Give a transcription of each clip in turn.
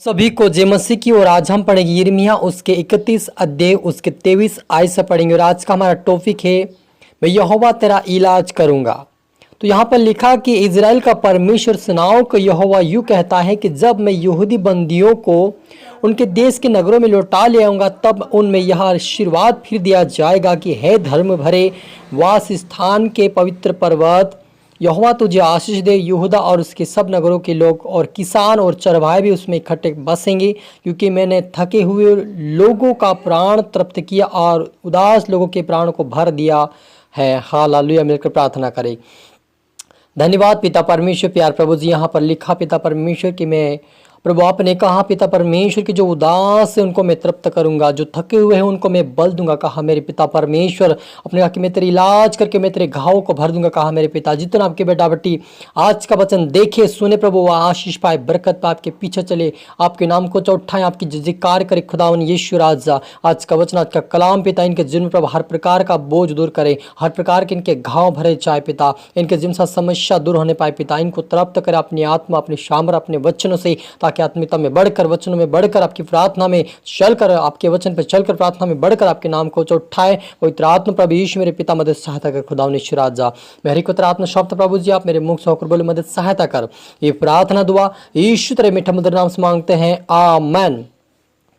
सभी को जय मसीह की। और आज हम पढ़ेंगे यिर्मयाह उसके 31 अध्याय उसके 23 आयत से पढ़ेंगे। और आज का हमारा टॉपिक है मैं यहोवा तेरा इलाज करूंगा। तो यहाँ पर लिखा कि इजराइल का परमेश्वर सेनाओं का यहोवा यूं कहता है कि जब मैं यहूदी बंदियों को उनके देश के नगरों में लौटा ले आऊंगा तब उनमें यह आशीर्वाद फिर दिया जाएगा कि हे धर्म भरे वास स्थान के पवित्र पर्वत, यहोवा तुझे आशीष दे। यहूदा और उसके सब नगरों के लोग और किसान और चरवाहे भी उसमें इकट्ठे बसेंगे, क्योंकि मैंने थके हुए लोगों का प्राण तृप्त किया और उदास लोगों के प्राण को भर दिया है। हालेलुया। मिलकर प्रार्थना करें। धन्यवाद पिता परमेश्वर, प्यार प्रभु जी। यहाँ पर लिखा पिता परमेश्वर कि मैं प्रभु आपने कहा पिता परमेश्वर की जो उदास है उनको मैं तृप्त करूंगा, जो थके हुए हैं उनको मैं बल दूंगा। कहा मेरे पिता परमेश्वर अपने कहा कि मैं तेरे इलाज करके मैं तेरे घावों को भर दूंगा। कहा मेरे पिता जितना आपके बेटा बेटी आज का वचन देखे सुने प्रभु वह आशीष पाए, बरकत पाए, आपके पीछे चले, आपके नाम को उठाएं, आपकी जयकार करे खुदावन यीशु राजा। आज का वचन आज का कलाम पिता इनके जिन प्रभु हर प्रकार का बोझ दूर करे, हर प्रकार के इनके घाव भरे चाहे पिता, इनके जिन सा समस्या दूर होने पाए पिता, इनको तृप्त करे अपनी आत्मा अपने सामर अपने वचनों से, ताकि आत्मिकता में बढ़कर वचनों में बढ़कर आपकी प्रार्थना में चलकर आपके वचन पर चलकर प्रार्थना में बढ़कर आपके नाम को उठाए। पवित्र आत्मा प्रभु यीशु मेरे पिता मदद सहायता कर खुदावन यीशु राजा। मेरी पवित्र आत्मा शब्द प्रभु जी आप मेरे मुख से होकर बोले मदद सहायता कर। ये प्रार्थना दुआ यीशु तेरे मीठा मधुर नाम से मांगते हैं, आमेन।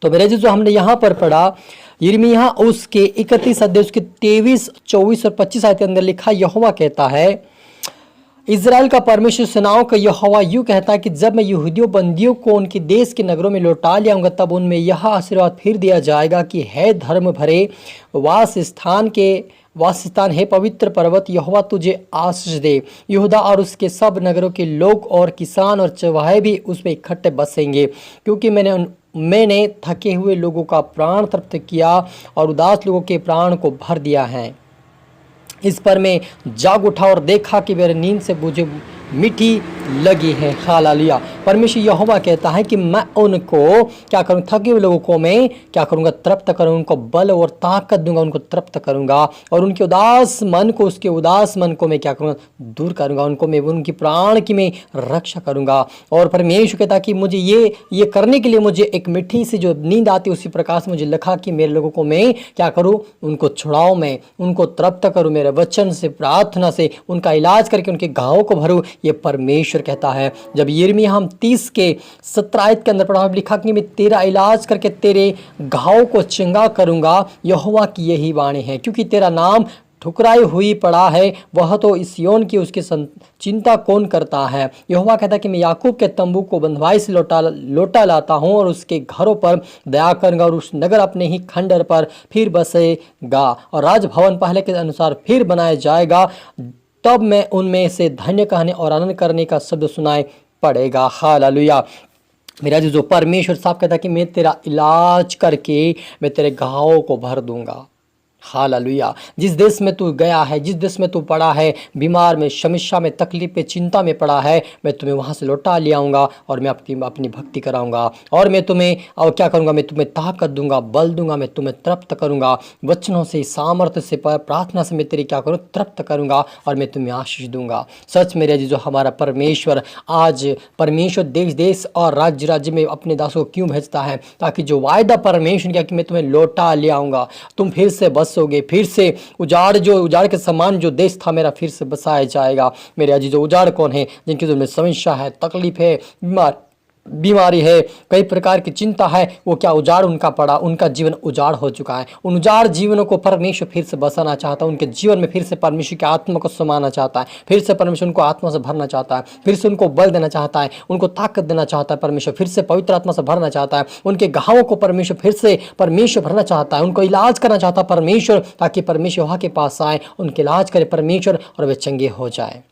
तो मेरे जी जो हमने यहाँ पर पढ़ा यिर्मयाह उसके 31 अध्याय उसके 23, 24 और 25 आयत के अंदर लिखा यहोवा कहता है, इजराइल का परमेश्वर सेनाओं का यहोवा यूं कहता है कि जब मैं यहूदियों बंदियों को उनके देश के नगरों में लौटा ले आऊंगा तब उनमें यह आशीर्वाद फिर दिया जाएगा कि हे धर्म भरे वासस्थान है पवित्र पर्वत, यहोवा तुझे आशीष दे। यहूदा और उसके सब नगरों के लोग और किसान और चरवाहे भी उसमें इकट्ठे बसेंगे, क्योंकि मैंने थके हुए लोगों का प्राण तृप्त किया और उदास लोगों के प्राण को भर दिया है। इस पर मैं जाग उठा और देखा कि मेरे नींद से मुझे मिट्टी लगी है। हालेलुया। परमेश्वर यहोवा कहता है कि मैं उनको क्या करूँ, थके हुए लोगों को मैं क्या करूँगा, तृप्त करूँ, उनको बल और ताकत दूंगा, उनको तृप्त करूँगा और उनके उदास मन को उसके उदास मन को मैं क्या करूँगा, दूर करूँगा, उनको मैं उनकी प्राण की मैं रक्षा करूँगा। और परमेश्वर कहता है कि मुझे ये करने के लिए मुझे एक मिट्टी से जो नींद आती है उसी प्रकार से मुझे लिखा कि मेरे लोगों को मैं क्या करूँ, उनको छुड़ाऊँ, मैं उनको तृप्त करूँ, मेरे वचन से प्रार्थना से उनका इलाज करके उनके घावों को भरूँ। ये परमेश्वर कहता है। जब यिर्मयाह हम 30 के 17 आयत के अंदर पढ़ा लिखा कि मैं तेरा इलाज करके तेरे घावों को चंगा करूंगा, यहोवा की यही वाणी है, क्योंकि तेरा नाम ठुकराई हुई पड़ा है, वह तो इस सिय्योन की उसकी चिंता कौन करता है। यहोवा कहता है कि मैं याकूब के तंबू को बंधुआई से लौटा लाता हूँ और उसके घरों पर दया करूंगा और उस नगर अपने ही खंडर पर फिर बसेगा और राजभवन पहले के अनुसार फिर बनाया जाएगा। तब मैं उनमें से धन्य कहने और आनंद करने का शब्द सुनाई पड़ेगा। हालेलुया। मेरा जो परमेश्वर साहब कहता है कि मैं तेरा इलाज करके मैं तेरे घावों को भर दूंगा। हालेलुया। जिस देश में तू गया है, जिस देश में तू पड़ा है, बीमार में, समस्या में, तकलीफ में, चिंता में पड़ा है, मैं तुम्हें वहाँ से लौटा ले आऊँगा और मैं अपनी भक्ति कराऊँगा और मैं तुम्हें और क्या करूँगा, मैं तुम्हें ताकत दूंगा, बल दूंगा, मैं तुम्हें तृप्त करूँगा, वचनों से, सामर्थ्य से, प्रार्थना से मैं तेरी क्या करूँ, तृप्त करूँगा और मैं तुम्हें आशीष दूंगा। सच मेरे जो हमारा परमेश्वर आज परमेश्वर देश देश और राज्य राज्य में अपने दासों को क्यों भेजता है, ताकि जो वायदा परमेश्वर किया कि मैं तुम्हें लौटा ले आऊँगा, तुम फिर से बसोगे, फिर से उजाड़ के समान जो देश था मेरा फिर से बसाया जाएगा। मेरे अजीजों, उजाड़ कौन है? जिनकी जो में समस्या है, तकलीफ है, बीमारी है, कई प्रकार की चिंता है, वो क्या उजाड़ उनका पड़ा, उनका जीवन उजाड़ हो चुका है। उन उजाड़ जीवनों को परमेश्वर फिर से बसाना चाहता है, उनके जीवन में फिर से परमेश्वर की आत्मा को समाना चाहता है, फिर से परमेश्वर उनको आत्मा से भरना चाहता है, फिर से उनको बल देना चाहता है, उनको ताकत देना चाहता है, परमेश्वर फिर से पवित्र आत्मा से भरना चाहता है, उनके घावों को परमेश्वर फिर से परमेश्वर भरना चाहता है, उनको इलाज करना चाहता है परमेश्वर, ताकि परमेश्वर वहाँ के पास आए, उनके इलाज करे परमेश्वर और वे चंगे हो जाए।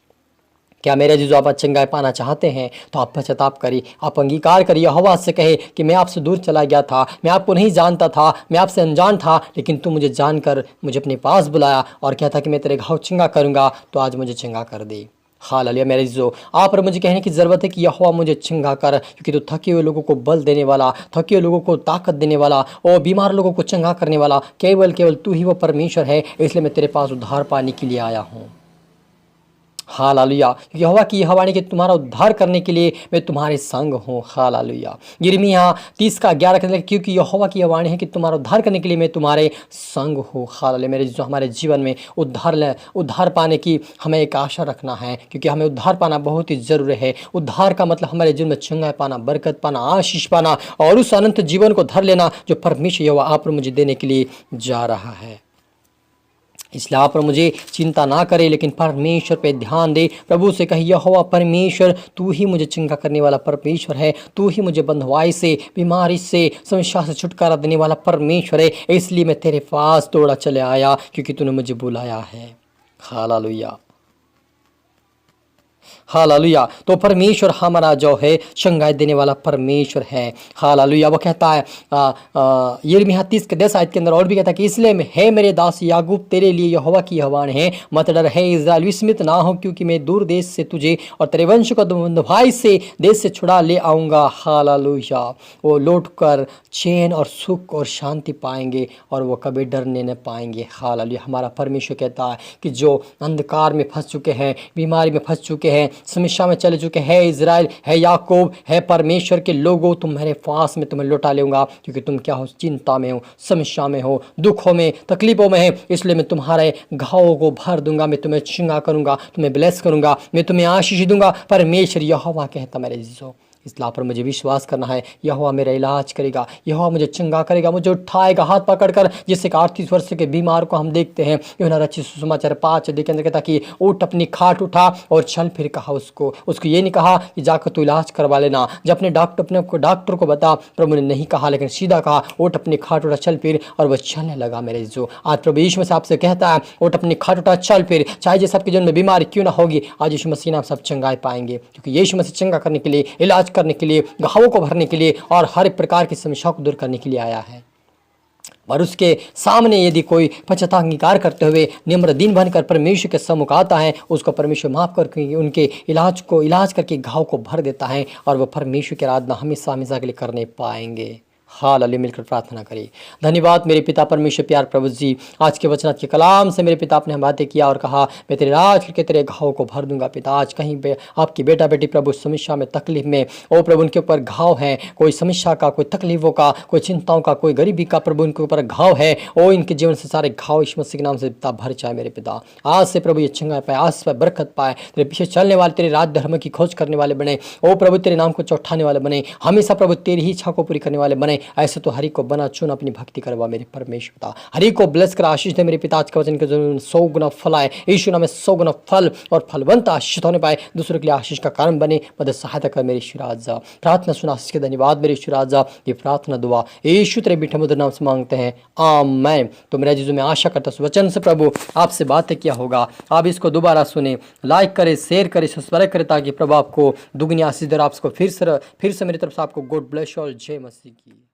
क्या मेरे जो आप चंगाई पाना चाहते हैं तो आप पश्चाताप करिए, आप अंगीकार करिए, यहोवा से कहे कि मैं आपसे दूर चला गया था, मैं आपको नहीं जानता था, मैं आपसे अनजान था, लेकिन तू मुझे जानकर मुझे अपने पास बुलाया और कहता कि मैं तेरे घाव चंगा करूंगा, तो आज मुझे चंगा कर दे। हालेलुया। मेरे जो आप पर मुझे कहने की ज़रूरत है कि यहोवा मुझे चंगा कर, क्योंकि तू थके हुए लोगों को बल देने वाला, थके हुए लोगों को ताकत देने वाला और बीमार लोगों को चंगा करने वाला केवल तू ही वो परमेश्वर है, इसलिए मैं तेरे पास उद्धार पाने के लिए आया हूँ। हालेलुया। क्योंकि यहोवा की यह वाणी कि तुम्हारा उद्धार करने के लिए मैं तुम्हारे संग हूँ। हालेलुया। यिर्मयाह 30 का 11 कहते हैं क्योंकि यहोवा की यह वाणी है कि तुम्हारा उद्धार करने के लिए मैं तुम्हारे संग हूँ। हालेलुया। मेरे जो हमारे जीवन में उद्धार पाने की हमें एक आशा रखना है, क्योंकि हमें उद्धार पाना बहुत ही ज़रूरी है। उद्धार का मतलब हमारे जीवन में चंगाई पाना, बरकत पाना, आशीष पाना और उस अनंत जीवन को धर लेना जो परमेश्वर यहोवा आप और मुझे देने के लिए जा रहा है। इसलिए आप और मुझे चिंता ना करे, लेकिन परमेश्वर पे ध्यान दे। प्रभु से कहिए यहोवा परमेश्वर तू ही मुझे चंगा करने वाला परमेश्वर है, तू ही मुझे बंधुआई से, बीमारी से, समस्या से छुटकारा देने वाला परमेश्वर है। इसलिए मैं तेरे पास दौड़ा चले आया, क्योंकि तूने मुझे बुलाया है। Hallelujah, hallelujah. तो परमेश्वर हमारा जो है चंगाई देने वाला परमेश्वर है। हालेलुया। वो कहता है यिर्मयाह 30 के 10 आयत के अंदर और भी कहता है कि इसलिए मैं है मेरे दास याकूब तेरे लिए यहोवा की यह वाणी है, मत डर है इस्राएल विस्मित ना हो, क्योंकि मैं दूर देश से तुझे और तेरे वंश को बंधुआई से देश से छुड़ा ले आऊँगा। हालेलुया। वो लौट कर चैन और सुख और शांति पाएंगे और वो कभी डरने न पाएंगे। हालेलुया। हमारा परमेश्वर कहता है कि जो अंधकार में फंस चुके हैं, बीमारी में फंस चुके हैं, समस्या में चले चुके हैं, इजराइल है, याकूब है, परमेश्वर के लोगों तुम मेरे पास में तुम्हें लौटा लूँगा, क्योंकि तुम क्या हो, चिंता में हो, समस्या में हो, दुखों में, तकलीफों में है। इसलिए मैं तुम्हारे घावों को भर दूंगा, मैं तुम्हें चंगा करूँगा, तुम्हें ब्लेस करूँगा, मैं तुम्हें आशीष दूंगा। परमेश्वर यहोवा कहता मेरे जीजो। इस पर मुझे विश्वास करना है, यहोवा मेरा इलाज करेगा, यहोवा मुझे चंगा करेगा, मुझे उठाएगा हाथ पकड़कर। जिससे 38 वर्ष के बीमार को हम देखते हैं यूहन्ना रचित सुसमाचार 5 के अंदर कहता कि उठ अपनी खाट उठा और चल। फिर कहा उसको ये नहीं कहा कि जाकर तू इलाज करवा लेना, जब अपने डॉक्टर को बता। प्रभु ने नहीं कहा, लेकिन सीधा कहा उठ अपनी खाट उठा चल फिर, और वह चलने लगा। मेरे जो आज प्रभु यीशु मसीह आपसे कहता है उठ अपनी खाट उठा चल फिर, चाहे जैसे आपके जीवन में बीमारी क्यों ना होगी, आज यीशु मसीह आप सब चंगाई पाएंगे, क्योंकि यीशु मसीह चंगा करने के लिए, इलाज करने के लिए, घावों को भरने के लिए और हर एक प्रकार की समस्याओं को दूर करने के लिए आया है। और उसके सामने यदि कोई पश्चाताप अंगीकार करते हुए निम्र दिन बनकर परमेश्वर के सम्मुख आता है, उसको परमेश्वर माफ करके उनके इलाज करके घाव को भर देता है, और वह परमेश्वर की आराधना हमेशा हमेशा के लिए करने पाएंगे। हालेलुया। मिलकर प्रार्थना करिए। धन्यवाद मेरे पिता परमेश्वर प्यार प्रभु जी, आज के वचनात् के कलाम से मेरे पिता आपने हम बातें किया और कहा मैं तेरे राज करके तेरे घाव को भर दूंगा। पिता आज कहीं पे आपकी बेटा बेटी प्रभु समस्या में, तकलीफ में, ओ प्रभु उनके ऊपर घाव है, कोई समस्या का, कोई तकलीफों का, कोई चिंताओं का, कोई गरीबी का, प्रभु उनके ऊपर घाव है। ओ इनके जीवन से सारे घाव यीशु मसीह के नाम से पिता भर जाए। मेरे पिता आज से प्रभु ये चंगाई पाए, आज से बरकत पाए, तेरे पीछे चलने वाले, तेरे राज धर्म की खोज करने वाले बने। ओ प्रभु तेरे नाम को चौठाने वाले बने, हमेशा प्रभु तेरी ही इच्छा को पूरी करने वाले बने। ऐसे तो हरी को बना चुन अपनी भक्ति करवा मेरे परमेश्वर पिता, हरी को ब्लेस कर आशीष दे। मेरे पिता आज के वचन के जरूर 100 गुना फल आए, यीशु नाम में 100 गुना फल और फलवंत आशीष होने पाए, दूसरों के लिए आशीष का कारण बने। मदद सहायता कर मेरे ईश्वर राजा, प्रार्थना सुना आशीष के धन्यवाद मेरे ईश्वर राजा। ये प्रार्थना दुआ यीशु तेरे मीठे मधुर नाम से मांगते हैं, आमीन। तो मेरा जीजू मैं आशा करता हूं वचन से प्रभु आपसे बातें किया होगा, आप इसको दोबारा सुने, लाइक करें, शेयर करें, सब्सक्राइब करें, ताकि प्रभु आपको दुगनी आशीष दे। आपको फिर से मेरी तरफ से आपको गॉड ब्लेस और जय मसीह की।